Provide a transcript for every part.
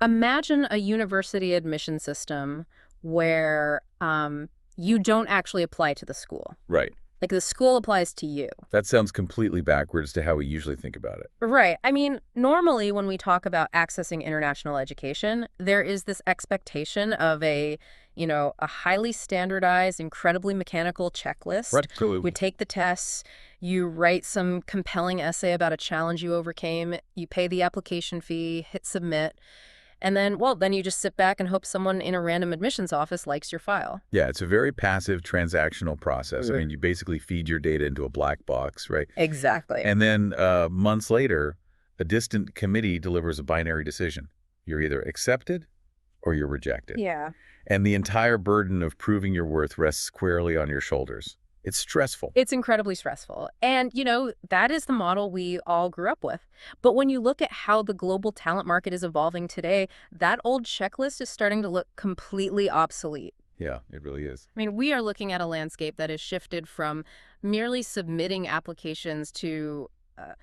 Imagine a university admission system where you don't actually apply to the school. Right. Like the school applies to you. That sounds completely backwards to how we usually think about it. Right. I mean, normally when we talk about accessing international education, there is this expectation of a highly standardized, incredibly mechanical checklist. Right. We Absolutely. take the tests, you write some compelling essay about a challenge you overcame, you pay the application fee, hit submit, and then, well, then you just sit back and hope someone in a random admissions office likes your file. Yeah, it's a very passive transactional process. I Mhm. mean, you basically feed your data into a black box, right? Exactly. And then months later, a distant committee delivers a binary decision. You're either accepted or you're rejected. Yeah. And the entire burden of proving your worth rests squarely on your shoulders. It's stressful. It's incredibly stressful. And that is the model we all grew up with. But when you look at how the global talent market is evolving today, that old checklist is starting to look completely obsolete. Yeah, it really is. I mean, we are looking at a landscape that has shifted from merely submitting applications to uh,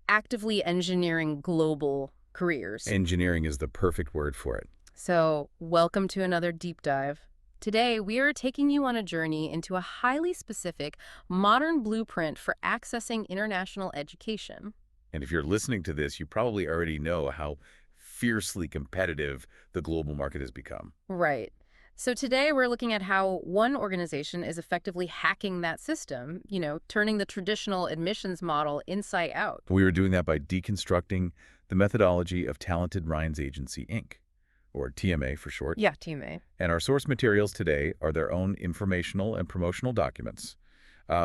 actively engineering global careers. Engineering is the perfect word for it. So, welcome to another deep dive. Today, we are taking you on a journey into a highly specific, modern blueprint for accessing international education. And if you're listening to this, you probably already know how fiercely competitive the global market has become. Right. So today we're looking at how one organization is effectively hacking that system, turning the traditional admissions model inside out. We were doing that by deconstructing the methodology of Talented Minds Agency, Inc., or TMA for short. Yeah, TMA. And our source materials today are their own informational and promotional documents,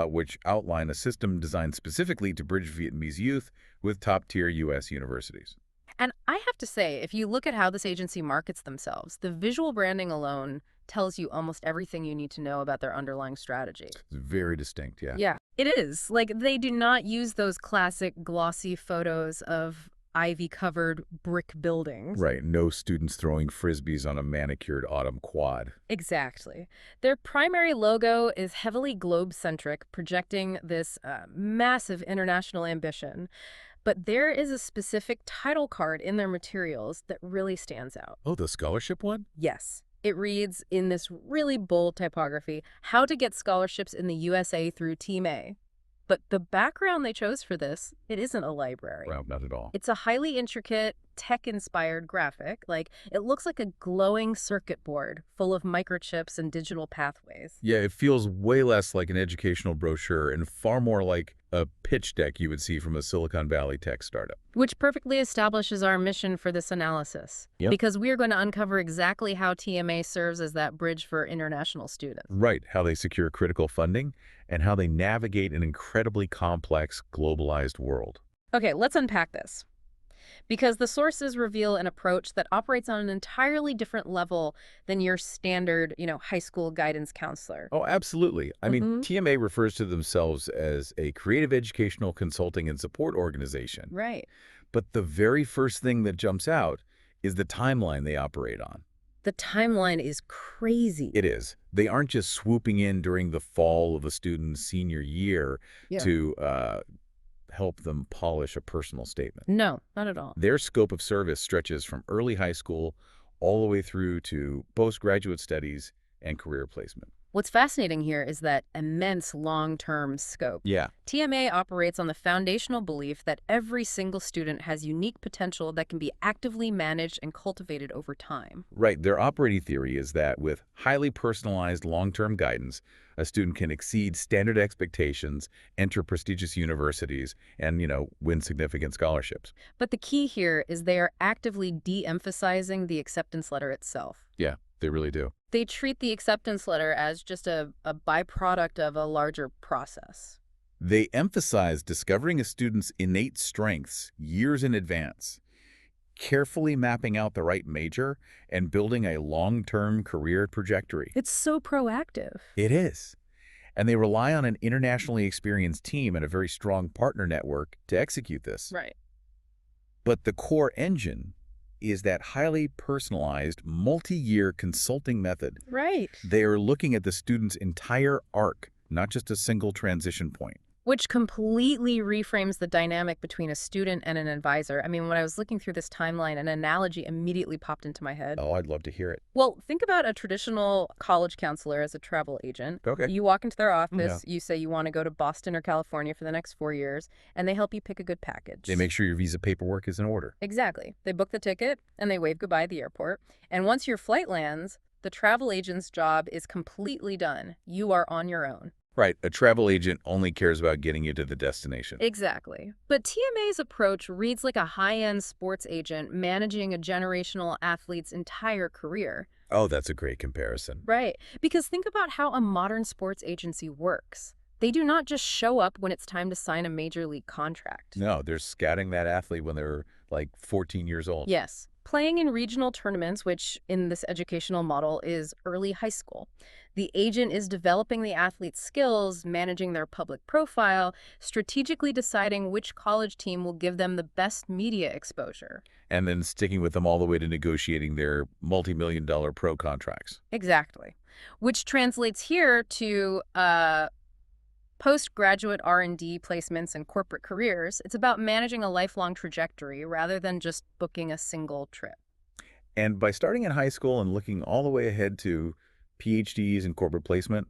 which outline a system designed specifically to bridge Vietnamese youth with top-tier U.S. universities. And I have to say, if you look at how this agency markets themselves, the visual branding alone tells you almost everything you need to know about their underlying strategy. It's very distinct, yeah. Yeah, it is. Like, they do not use those classic glossy photos of ivy-covered brick buildings. Right, no students throwing frisbees on a manicured autumn quad. Exactly. Their primary logo is heavily globe-centric, projecting this massive international ambition. But there is a specific title card in their materials that really stands out. Oh, the scholarship one? Yes. It reads in this really bold typography, How to Get Scholarships in the USA through TMA. But the background they chose for this, it isn't a library. Well, not at all. It's a highly intricate, tech-inspired graphic. Like, it looks like a glowing circuit board full of microchips and digital pathways. Yeah, it feels way less like an educational brochure and far more like a pitch deck you would see from a Silicon Valley tech startup. Which perfectly establishes our mission for this analysis. Yep. Because we are going to uncover exactly how TMA serves as that bridge for international students. Right, how they secure critical funding and how they navigate an incredibly complex, globalized world. Okay, let's unpack this. Because the sources reveal an approach that operates on an entirely different level than your standard high school guidance counselor. Oh, absolutely. I mean, Mhm. TMA refers to themselves as a creative educational consulting and support organization. Right. But the very first thing that jumps out is the timeline they operate on. The timeline is crazy. It is. They aren't just swooping in during the fall of a student's senior year Yeah. to help them polish a personal statement. No, not at all. Their scope of service stretches from early high school all the way through to postgraduate studies and career placement. What's fascinating here is that immense long-term scope. Yeah, TMA operates on the foundational belief that every single student has unique potential that can be actively managed and cultivated over time. right. Their operating theory is that with highly personalized long-term guidance, a student can exceed standard expectations, enter prestigious universities, and win significant scholarships. But the key here is they are actively de-emphasizing the acceptance letter itself. Yeah, they really do. They treat the acceptance letter as just a byproduct of a larger process. They emphasize discovering a student's innate strengths years in advance, carefully mapping out the right major, and building a long-term career trajectory. It's so proactive. It is. And they rely on an internationally experienced team and a very strong partner network to execute this. Right. But the core engine is that highly personalized, multi-year consulting method. Right. They are looking at the student's entire arc, not just a single transition point. which completely reframes the dynamic between a student and an advisor. I mean, when I was looking through this timeline, an analogy immediately popped into my head. Oh, I'd love to hear it. Well, think about a traditional college counselor as a travel agent. Okay. You walk into their Yeah. office, you say you want to go to Boston or California for the next 4 years, and they help you pick a good They package. make sure your visa paperwork is in order. Exactly. They book the ticket and they wave goodbye at the airport. And once your flight lands, the travel agent's job is completely done. You are on your own. Right. A travel agent only cares about getting you to the destination. Exactly. But TMA's approach reads like a high-end sports agent managing a generational athlete's entire career. Oh, that's a great comparison. Right. Because think about how a modern sports agency works. They do not just show up when it's time to sign a major league contract. No, they're scouting that athlete when they're like 14 years old. Yes. Playing in regional tournaments, which in this educational model is early high school. The agent is developing the athlete's skills, managing their public profile, strategically deciding which college team will give them the best media exposure. And then sticking with them all the way to negotiating their multi-million-dollar pro contracts. Exactly. Which translates here to postgraduate R&D placements and corporate careers. It's about managing a lifelong trajectory rather than just booking a single trip. And by starting in high school and looking all the way ahead to PhDs and corporate placement,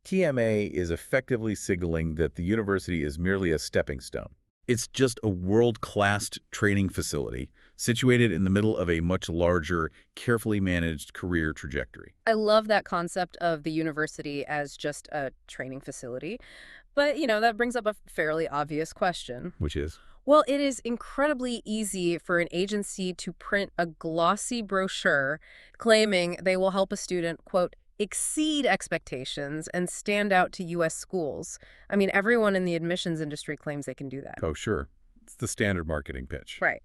TMA is effectively signaling that the university is merely a stepping stone. It's just a world-class training facility situated in the middle of a much larger, carefully managed career trajectory. I love that concept of the university as just a training facility. But, that brings up a fairly obvious question. Which is? Well, it is incredibly easy for an agency to print a glossy brochure claiming they will help a student, quote, exceed expectations and stand out to U.S. schools. I mean, everyone in the admissions industry claims they can do that. Oh, sure. It's the standard marketing pitch. Right.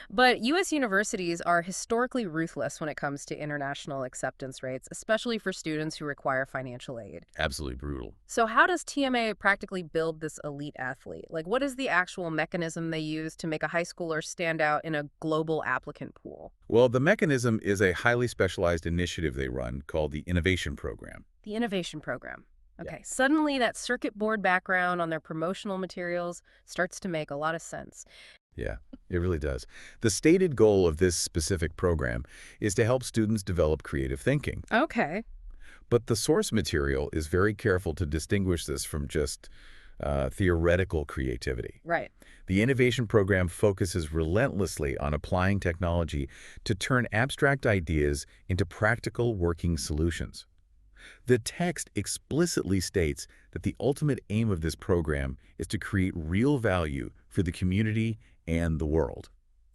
But U.S. universities are historically ruthless when it comes to international acceptance rates, especially for students who require financial aid. Absolutely brutal. So how does TMA practically build this elite athlete? Like, what is the actual mechanism they use to make a high schooler stand out in a global applicant pool? Well, the mechanism is a highly specialized initiative they run called the Innovation Program. The innovation program. Yeah. Okay, suddenly that circuit board background on their promotional materials starts to make a lot of sense. Yeah, it really does. The stated goal of this specific program is to help students develop creative thinking. Okay. But the source material is very careful to distinguish this from just theoretical creativity. Right. The innovation program focuses relentlessly on applying technology to turn abstract ideas into practical working solutions. The text explicitly states that the ultimate aim of this program is to create real value for the community and the world.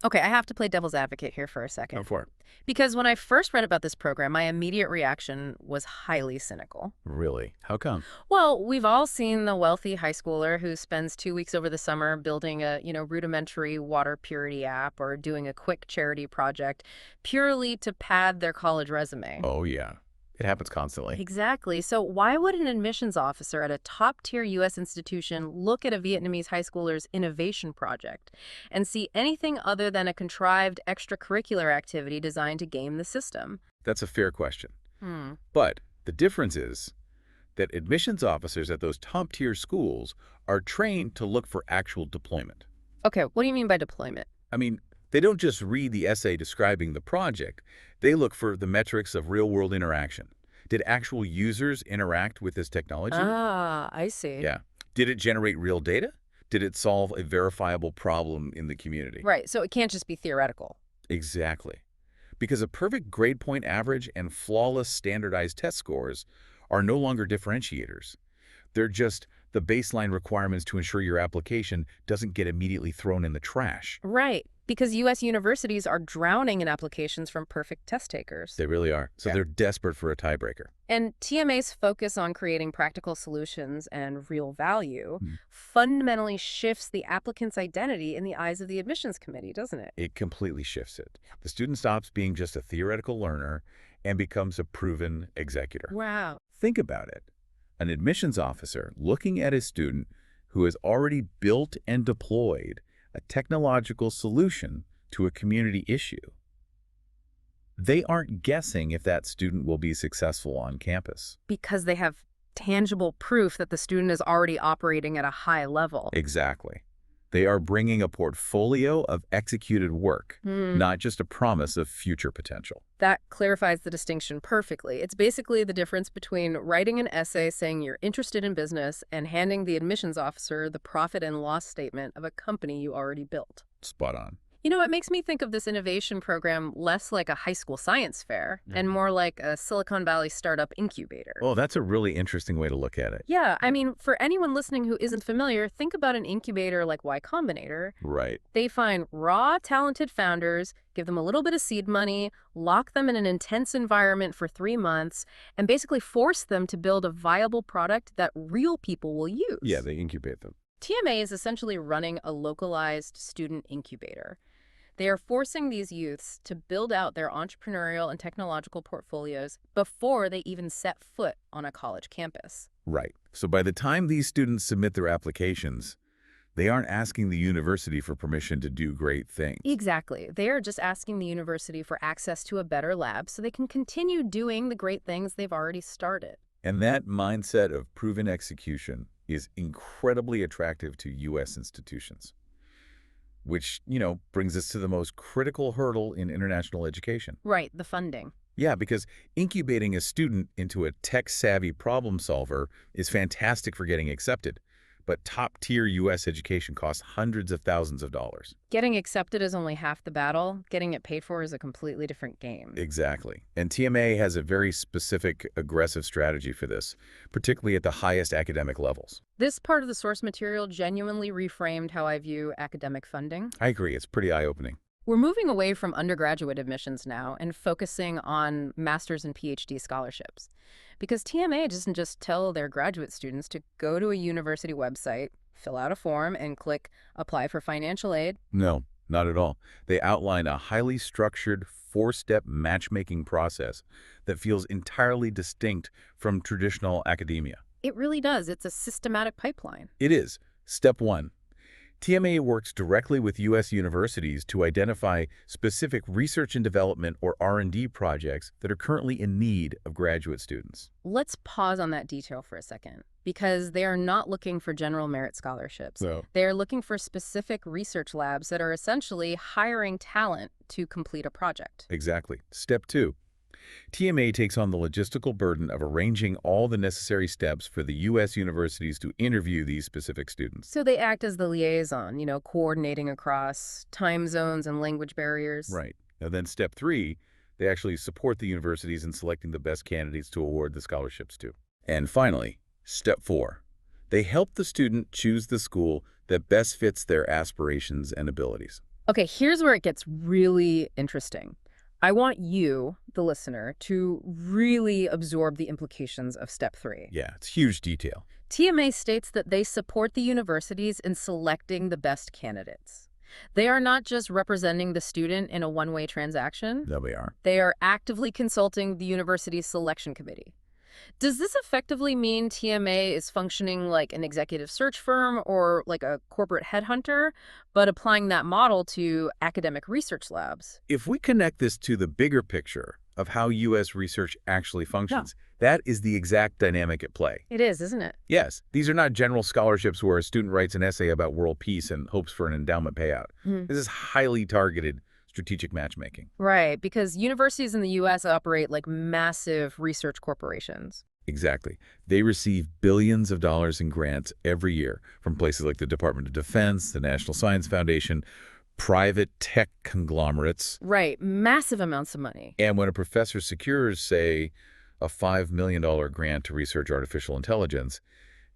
Okay, I have to play devil's advocate here for a second. Go for it. Because when I first read about this program, my immediate reaction was highly cynical. Really? How come? Well, we've all seen the wealthy high schooler who spends 2 weeks over the summer building a, rudimentary water purity app or doing a quick charity project purely to pad their college resume. Oh, yeah. It happens constantly. Exactly. So why would an admissions officer at a top-tier U.S. institution look at a Vietnamese high schooler's innovation project and see anything other than a contrived extracurricular activity designed to game the system? That's a fair question. Hmm. But the difference is that admissions officers at those top-tier schools are trained to look for actual deployment. Okay, what do you mean by deployment? I mean, they don't just read the essay describing the project. They look for the metrics of real-world interaction. Did actual users interact with this technology? Ah, I see. Yeah. Did it generate real data? Did it solve a verifiable problem in the community? Right, so it can't just be theoretical. Exactly. Because a perfect grade point average and flawless standardized test scores are no longer differentiators. They're just the baseline requirements to ensure your application doesn't get immediately thrown in the trash. Right, because U.S. universities are drowning in applications from perfect test takers. They really are. So Yeah. they're desperate for a tiebreaker. And TMA's focus on creating practical solutions and real value Hmm. fundamentally shifts the applicant's identity in the eyes of the admissions committee, doesn't it? It completely shifts it. The student stops being just a theoretical learner and becomes a proven executor. Wow. Think about it. An admissions officer looking at a student who has already built and deployed a technological solution to a community issue. They aren't guessing if that student will be successful on campus. Because they have tangible proof that the student is already operating at a high level. Exactly. They are bringing a portfolio of executed work, Hmm. not just a promise of future potential. That clarifies the distinction perfectly. It's basically the difference between writing an essay saying you're interested in business and handing the admissions officer the profit and loss statement of a company you already built. Spot on. It makes me think of this innovation program less like a high school science fair and more like a Silicon Valley startup incubator. Well, that's a really interesting way to look at it. Yeah, I mean, for anyone listening who isn't familiar, think about an incubator like Y Combinator. Right. They find raw, talented founders, give them a little bit of seed money, lock them in an intense environment for 3 months, and basically force them to build a viable product that real people will Yeah, use. they incubate them. TMA is essentially running a localized student incubator. They are forcing these youths to build out their entrepreneurial and technological portfolios before they even set foot on a college campus. Right. So by the time these students submit their applications, they aren't asking the university for permission to do great things. Exactly. They are just asking the university for access to a better lab so they can continue doing the great things they've already started. And that mindset of proven execution is incredibly attractive to U.S. institutions, which, brings us to the most critical hurdle in international education. Right, the funding. Yeah, because incubating a student into a tech-savvy problem solver is fantastic for getting accepted, but top-tier U.S. education costs hundreds of thousands of dollars. Getting accepted is only half the battle. Getting it paid for is a completely different game. Exactly. And TMA has a very specific, aggressive strategy for this, particularly at the highest academic levels. This part of the source material genuinely reframed how I view academic funding. I agree, it's pretty eye-opening. We're moving away from undergraduate admissions now and focusing on master's and PhD scholarships. Because TMA doesn't just tell their graduate students to go to a university website, fill out a form, and click Apply for Financial Aid. No, not at all. They outline a highly structured, four-step matchmaking process that feels entirely distinct from traditional academia. It really does. It's a systematic pipeline. It is. Step 1. TMA works directly with U.S. universities to identify specific research and development or R&D projects that are currently in need of graduate students. Let's pause on that detail for a second, because they are not looking for general merit scholarships. No. They are looking for specific research labs that are essentially hiring talent to complete a project. Exactly. Step 2. TMA takes on the logistical burden of arranging all the necessary steps for the U.S. universities to interview these specific students. So they act as the liaison, coordinating across time zones and language barriers. Right. Now then step 3, they actually support the universities in selecting the best candidates to award the scholarships to. And finally, step 4, they help the student choose the school that best fits their aspirations and abilities. Okay, here's where it gets really interesting. I want you, the listener, to really absorb the implications of step 3. Yeah, it's huge detail. TMA states that they support the universities in selecting the best candidates. They are not just representing the student in a one-way transaction. There we are. They are actively consulting the university's selection committee. Does this effectively mean TMA is functioning like an executive search firm or like a corporate headhunter, but applying that model to academic research labs? If we connect this to the bigger picture of how U.S. research actually functions, that is the exact dynamic at play. It is, isn't it? Yes, these are not general scholarships where a student writes an essay about world peace and hopes for an endowment payout. This is highly targeted strategic matchmaking. Right, because universities in the U.S. operate like massive research corporations. Exactly. They receive billions of dollars in grants every year from places like the Department of Defense, the National Science Foundation, private tech conglomerates. Right, massive amounts of money. And when a professor secures, say, a $5 million grant to research artificial intelligence,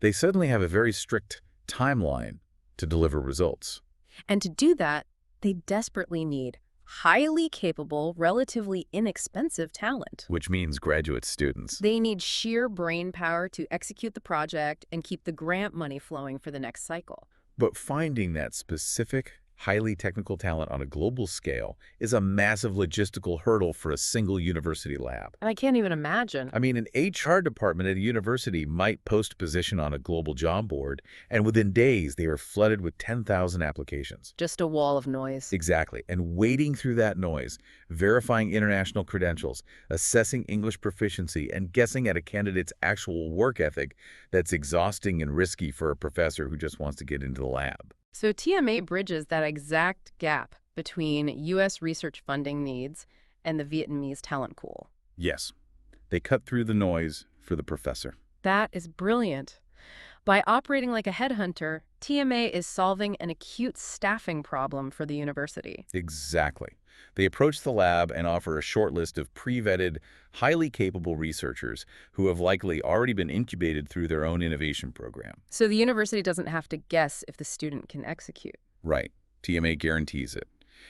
they suddenly have a very strict timeline to deliver results. And to do that, they desperately need highly capable, relatively inexpensive talent. Which means graduate students. They need sheer brain power to execute the project and keep the grant money flowing for the next cycle. But finding that specific, highly technical talent on a global scale is a massive logistical hurdle for a single university lab. And I can't even imagine. I mean, an HR department at a university might post a position on a global job board, and within days they are flooded with 10,000 applications. Just a wall of noise. Exactly. And wading through that noise, verifying international credentials, assessing English proficiency, and guessing at a candidate's actual work ethic, that's exhausting and risky for a professor who just wants to get into the lab. So TMA bridges that exact gap between U.S. research funding needs and the Vietnamese talent pool. Yes, they cut through the noise for the professor. That is brilliant. By operating like a headhunter, TMA is solving an acute staffing problem for the university. Exactly. They approach the lab and offer a short list of pre-vetted, highly capable researchers who have likely already been incubated through their own innovation program. So the university doesn't have to guess if the student can execute. Right. TMA guarantees it.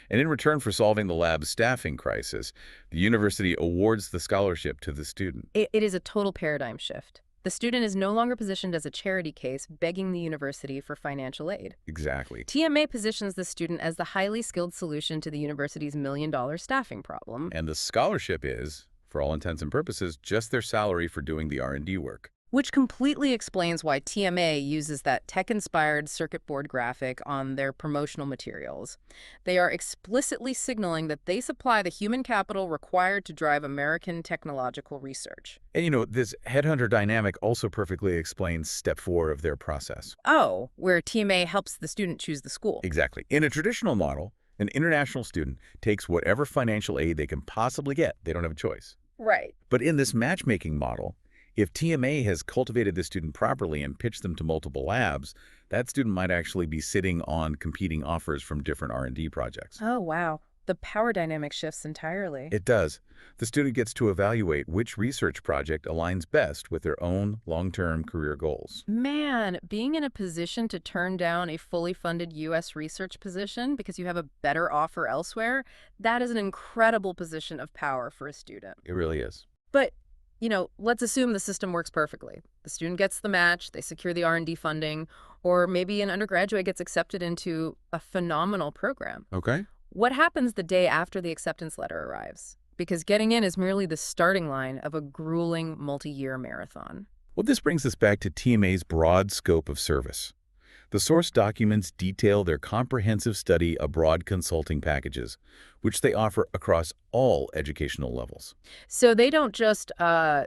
And in return for solving the lab's staffing crisis, the university awards the scholarship to the student. It is a total paradigm shift. The student is no longer positioned as a charity case begging the university for financial aid. Exactly. TMA positions the student as the highly skilled solution to the university's $1 million staffing problem. And the scholarship is, for all intents and purposes, just their salary for doing the R&D work. Which completely explains why TMA uses that tech-inspired circuit board graphic on their promotional materials. They are explicitly signaling that they supply the human capital required to drive American technological research. And this headhunter dynamic also perfectly explains step 4 of their process. Oh, where TMA helps the student choose the school. Exactly. In a traditional model, an international student takes whatever financial aid they can possibly get. They don't have a choice. Right. But in this matchmaking model, if TMA has cultivated the student properly and pitched them to multiple labs, that student might actually be sitting on competing offers from different R&D projects. Oh, wow. The power dynamic shifts entirely. It does. The student gets to evaluate which research project aligns best with their own long-term career goals. Man, being in a position to turn down a fully funded U.S. research position because you have a better offer elsewhere, that is an incredible position of power for a student. It really is. But let's assume the system works perfectly. The student gets the match, they secure the R&D funding, or maybe an undergraduate gets accepted into a phenomenal program. Okay. What happens the day after the acceptance letter arrives? Because getting in is merely the starting line of a grueling multi-year marathon. Well, this brings us back to TMA's broad scope of service. The source documents detail their comprehensive study abroad consulting packages, which they offer across all educational levels. So they don't just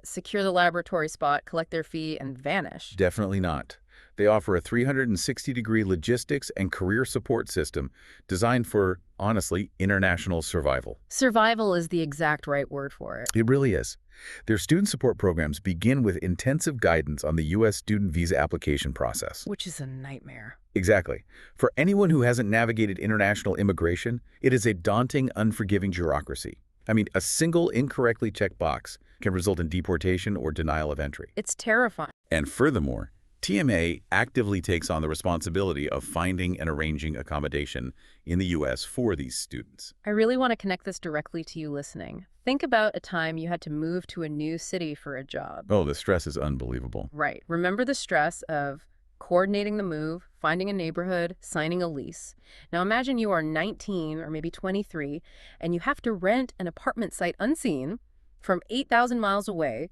secure the laboratory spot, collect their fee, and vanish. Definitely not. They offer a 360-degree logistics and career support system designed for, honestly, international survival. Survival is the exact right word for it. It really is. Their student support programs begin with intensive guidance on the U.S. student visa application process. Which is a nightmare. Exactly. For anyone who hasn't navigated international immigration, it is a daunting, unforgiving bureaucracy. I mean, a single incorrectly checked box can result in deportation or denial of entry. It's terrifying. And furthermore, TMA actively takes on the responsibility of finding and arranging accommodation in the U.S. for these students. I really want to connect this directly to you listening. Think about a time you had to move to a new city for a job. Oh, the stress is unbelievable. Right. Remember the stress of coordinating the move, finding a neighborhood, signing a lease. Now imagine you are 19 or maybe 23, and you have to rent an apartment site unseen from 8,000 miles away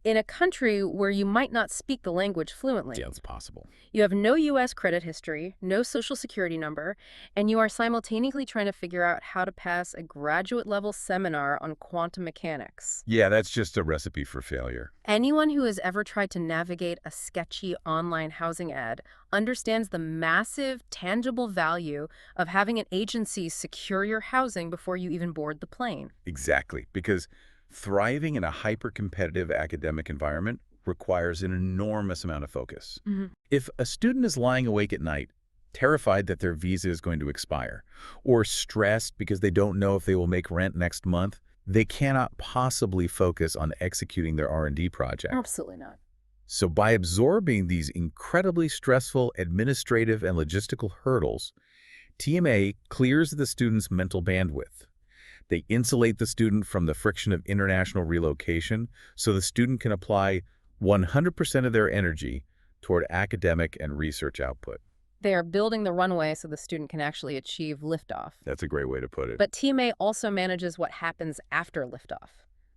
in a country where you might not speak the language fluently. Yeah, it's possible. You have no U.S. credit history, no social security number, and you are simultaneously trying to figure out how to pass a graduate-level seminar on quantum mechanics. Yeah, that's just a recipe for failure. Anyone who has ever tried to navigate a sketchy online housing ad understands the massive, tangible value of having an agency secure your housing before you even board the plane. Exactly, because thriving in a hyper-competitive academic environment requires an enormous amount of focus. If a student is lying awake at night, terrified that their visa is going to expire, or stressed because they don't know if they will make rent next month, they cannot possibly focus on executing their R&D project. Absolutely not. So by absorbing these incredibly stressful administrative and logistical hurdles, TMA clears the student's mental bandwidth. They insulate the student from the friction of international relocation so the student can apply 100% of their energy toward academic and research output. They are building the runway so the student can actually achieve liftoff. That's a great way to put it. But TMA also manages what happens after liftoff,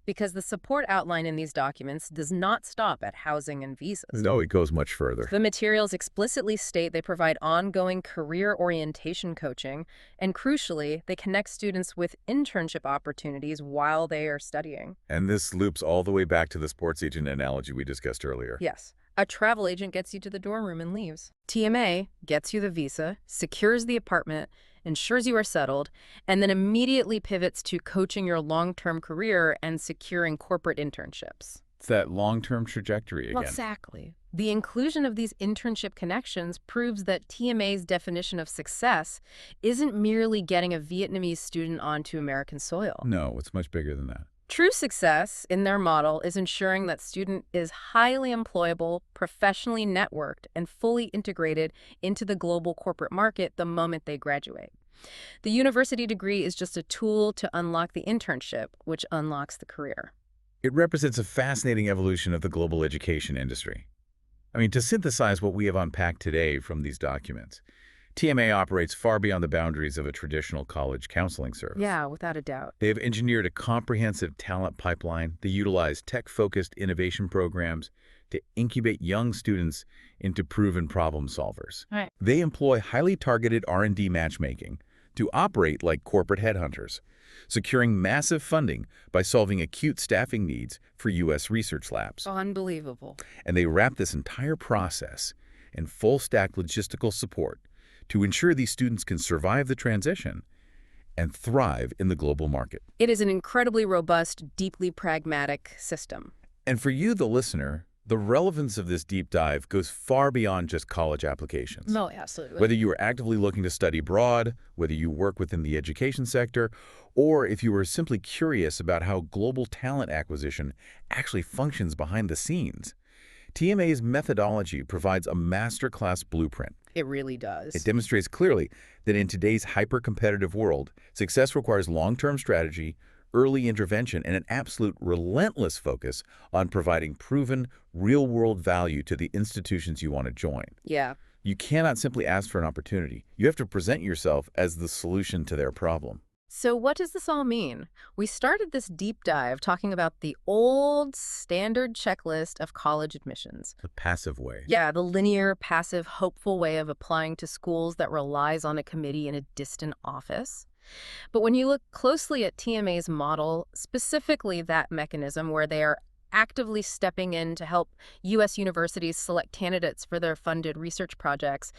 because the support outline in these documents does not stop at housing and visas. No, it goes much further. The materials explicitly state they provide ongoing career orientation coaching, and crucially, they connect students with internship opportunities while they are studying. And this loops all the way back to the sports agent analogy we discussed earlier. Yes. A travel agent gets you to the dorm room and leaves. TMA gets you the visa, secures the apartment, ensures you are settled, and then immediately pivots to coaching your long-term career and securing corporate internships. It's that long-term trajectory again. Well, exactly. The inclusion of these internship connections proves that TMA's definition of success isn't merely getting a Vietnamese student onto American soil. No, it's much bigger than that. True success in their model is ensuring that student is highly employable, professionally networked, and fully integrated into the global corporate market the moment they graduate. The university degree is just a tool to unlock the internship, which unlocks the career. It represents a fascinating evolution of the global education industry. I mean, to synthesize what we have unpacked today from these documents, TMA operates far beyond the boundaries of a traditional college counseling service. Yeah, without a doubt. They have engineered a comprehensive talent pipeline. They utilize tech-focused innovation programs to incubate young students into proven problem solvers. Right. They employ highly targeted R&D matchmaking to operate like corporate headhunters, securing massive funding by solving acute staffing needs for U.S. research labs. Unbelievable. And they wrap this entire process in full-stack logistical support to ensure these students can survive the transition and thrive in the global market. It is an incredibly robust, deeply pragmatic system. And for you, the listener, the relevance of this deep dive goes far beyond just college applications. No, absolutely. Whether you are actively looking to study abroad, whether you work within the education sector, or if you are simply curious about how global talent acquisition actually functions behind the scenes, TMA's methodology provides a masterclass blueprint. It really does. It demonstrates clearly that in today's hyper-competitive world, success requires long-term strategy, early intervention, and an absolute relentless focus on providing proven, real-world value to the institutions you want to join. Yeah. You cannot simply ask for an opportunity. You have to present yourself as the solution to their problem. So what does this all mean? We started this deep dive talking about the old standard checklist of college admissions. The passive way. Yeah, the linear, passive, hopeful way of applying to schools that relies on a committee in a distant office. But when you look closely at TMA's model, specifically that mechanism where they are actively stepping in to help U.S. universities select candidates for their funded research projects,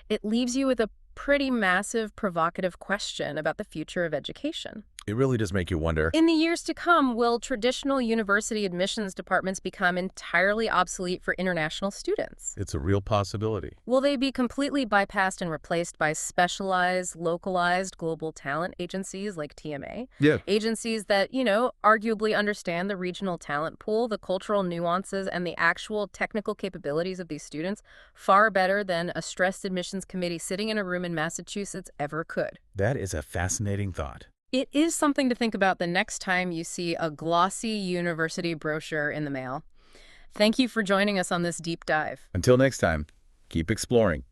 it leaves you with a pretty massive, provocative question about the future of education. It really does make you wonder. In the years to come, will traditional university admissions departments become entirely obsolete for international students? It's a real possibility. Will they be completely bypassed and replaced by specialized, localized global talent agencies like TMA? Yeah. Agencies that, arguably understand the regional talent pool, the cultural nuances, and the actual technical capabilities of these students far better than a stressed admissions committee sitting in a room in Massachusetts ever could. That is a fascinating thought. It is something to think about the next time you see a glossy university brochure in the mail. Thank you for joining us on this deep dive. Until next time, keep exploring.